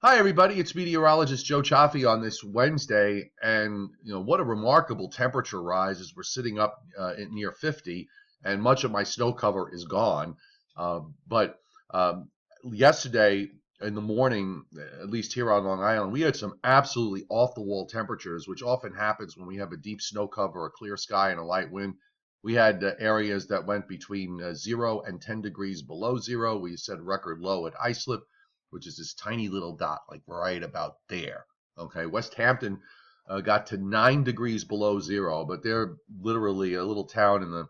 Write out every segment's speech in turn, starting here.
Hi, everybody. It's meteorologist Joe Chaffee on this Wednesday, and what a remarkable temperature rise as we're sitting up near 50, and much of my snow cover is gone. But yesterday in the morning, at least here on Long Island, we had some absolutely off-the-wall temperatures, which often happens when we have a deep snow cover, a clear sky, and a light wind. We had areas that went between 0 and 10 degrees below zero. We set record low at Islip, which is this tiny little dot, like right about there. Okay, West Hampton got to 9 degrees below zero, but they're literally a little town in the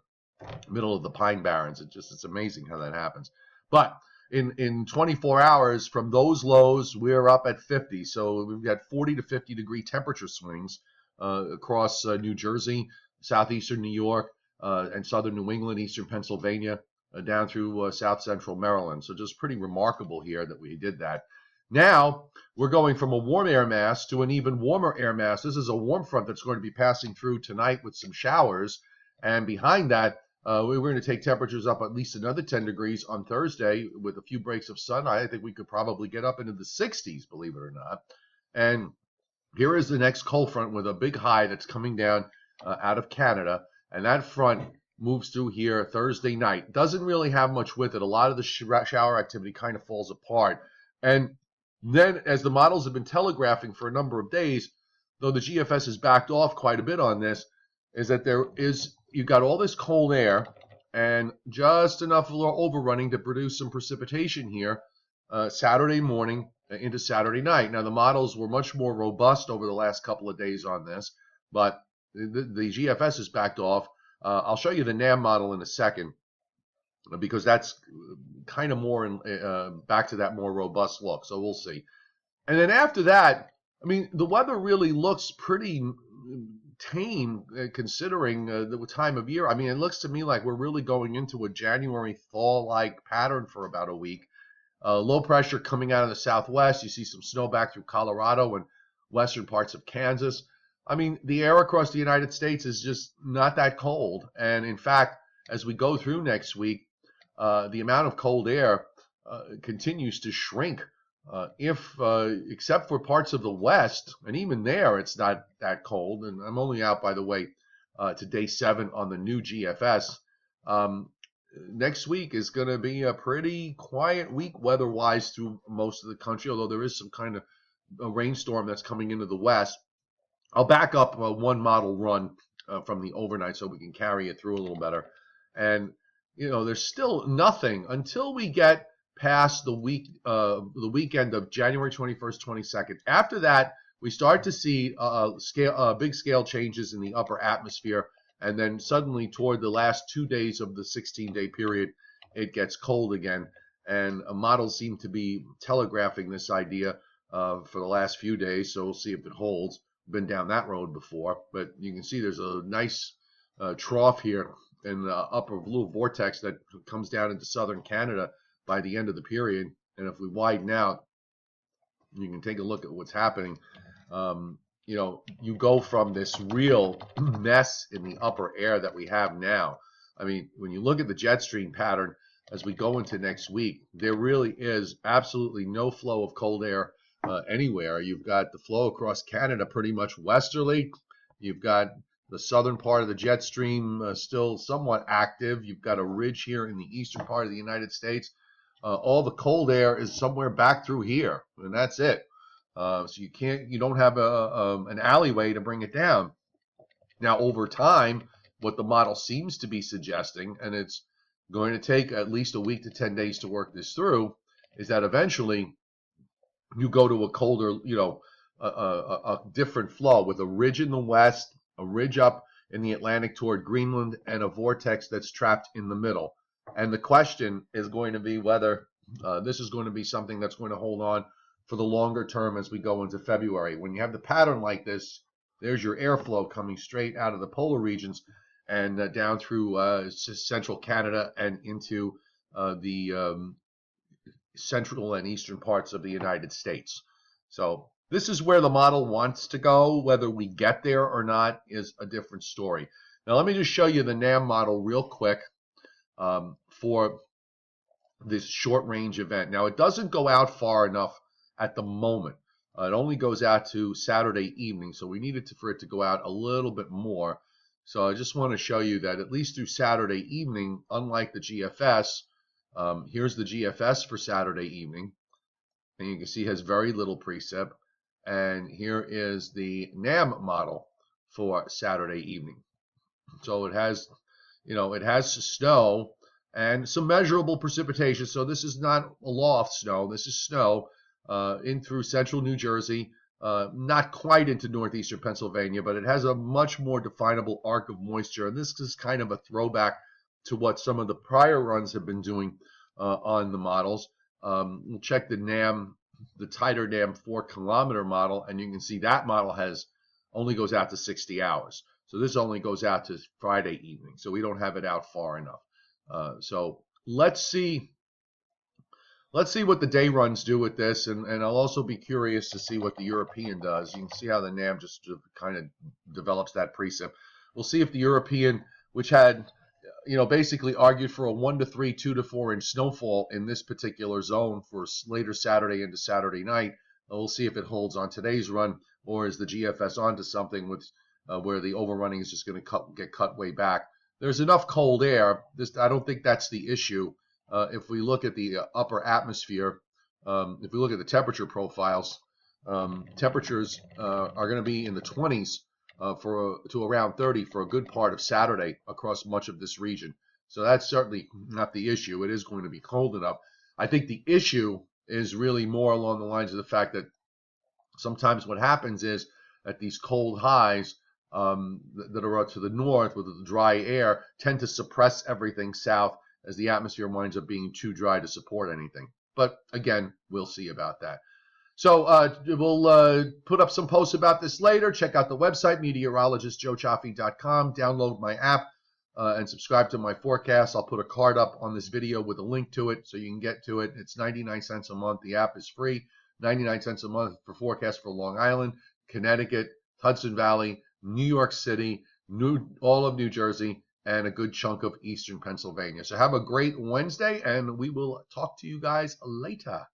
middle of the Pine Barrens. It's amazing how that happens. But in 24 hours from those lows, we're up at 50. So we've got 40 to 50 degree temperature swings across New Jersey, southeastern New York, and southern New England, eastern Pennsylvania, down through south central Maryland. So just pretty remarkable here that we did that. Now we're going from a warm air mass to an even warmer air mass. This is a warm front that's going to be passing through tonight with some showers. And behind that, we're going to take temperatures up at least another 10 degrees on Thursday with a few breaks of sun. I think we could probably get up into the 60s, believe it or not. And here is the next cold front with a big high that's coming down out of Canada. And that front moves through here Thursday night. Doesn't really have much with it. A lot of the shower activity kind of falls apart. And then, as the models have been telegraphing for a number of days, though the GFS has backed off quite a bit on this, is that you've got all this cold air and just enough overrunning to produce some precipitation here Saturday morning into Saturday night. Now, the models were much more robust over the last couple of days on this, but the GFS has backed off. I'll show you the NAM model in a second because that's kind of more back to that more robust look. So we'll see. And then after that, I mean, the weather really looks pretty tame considering the time of year. I mean, it looks to me like we're really going into a January thaw-like pattern for about a week. Low pressure coming out of the southwest. You see some snow back through Colorado and western parts of Kansas. I mean, the air across the United States is just not that cold. And in fact, as we go through next week, the amount of cold air continues to shrink. Except for parts of the West, and even there, it's not that cold. And I'm only out, by the way, to day 7 on the new GFS. Next week is going to be a pretty quiet week weather-wise through most of the country, although there is some kind of a rainstorm that's coming into the West. I'll back up one model run from the overnight so we can carry it through a little better. And, there's still nothing until we get past the weekend of January 21st, 22nd. After that, we start to see big scale changes in the upper atmosphere. And then suddenly toward the last 2 days of the 16-day period, it gets cold again. And models seem to be telegraphing this idea for the last few days. So we'll see if it holds. Been down that road before, but you can see there's a nice trough here in the upper blue vortex that comes down into southern Canada by the end of the period. And if we widen out, you can take a look at what's happening. You go from this real mess in the upper air that we have now. I mean, when you look at the jet stream pattern as we go into next week, there really is absolutely no flow of cold air anywhere. You've got the flow across Canada pretty much westerly. You've got the southern part of the jet stream still somewhat active. You've got a ridge here in the eastern part of the United States. All the cold air is somewhere back through here, and that's it. So you don't have an alleyway to bring it down. Now, over time, what the model seems to be suggesting, and it's going to take at least a week to 10 days to work this through, is that eventually you go to a colder, a different flow with a ridge in the west, a ridge up in the Atlantic toward Greenland, and a vortex that's trapped in the middle. And the question is going to be whether this is going to be something that's going to hold on for the longer term as we go into February. When you have the pattern like this, there's your airflow coming straight out of the polar regions and down through central Canada and into the central and eastern parts of the United States. So this is where the model wants to go. Whether we get there or not is a different story. Now let me just show you the NAM model real quick for this short range event. Now it doesn't go out far enough at the moment. It only goes out to Saturday evening, so we needed for it to go out a little bit more. So I just want to show you that at least through Saturday evening, unlike the GFS, here's the GFS for Saturday evening, and you can see it has very little precip. And here is the NAM model for Saturday evening. So it has, it has snow and some measurable precipitation. So this is not a loft snow. This is snow in through central New Jersey, not quite into northeastern Pennsylvania, but it has a much more definable arc of moisture. And this is kind of a throwback to what some of the prior runs have been doing on the models. We'll check the NAM, the tighter NAM 4-kilometer model, and you can see that model only goes out to 60 hours. So this only goes out to Friday evening. So we don't have it out far enough. So let's see what the day runs do with this, and I'll also be curious to see what the European does. You can see how the NAM just kind of develops that precip. We'll see if the European, which had basically argued for a 1 to 3, 2 to 4 inch snowfall in this particular zone for later Saturday into Saturday night. We'll see if it holds on today's run, or is the GFS onto something with where the overrunning is just going to get cut way back. There's enough cold air. I don't think that's the issue. If we look at the upper atmosphere, if we look at the temperature profiles, temperatures are going to be in the 20s to around 30 for a good part of Saturday across much of this region. So that's certainly not the issue. It is going to be cold enough. I think the issue is really more along the lines of the fact that sometimes what happens is that these cold highs that are to the north with the dry air tend to suppress everything south as the atmosphere winds up being too dry to support anything. But again, we'll see about that. So we'll put up some posts about this later. Check out the website, meteorologistjoechaffee.com. Download my app and subscribe to my forecast. I'll put a card up on this video with a link to it so you can get to it. It's 99 cents a month. The app is free. 99 cents a month for forecast for Long Island, Connecticut, Hudson Valley, New York City, all of New Jersey, and a good chunk of eastern Pennsylvania. So have a great Wednesday, and we will talk to you guys later.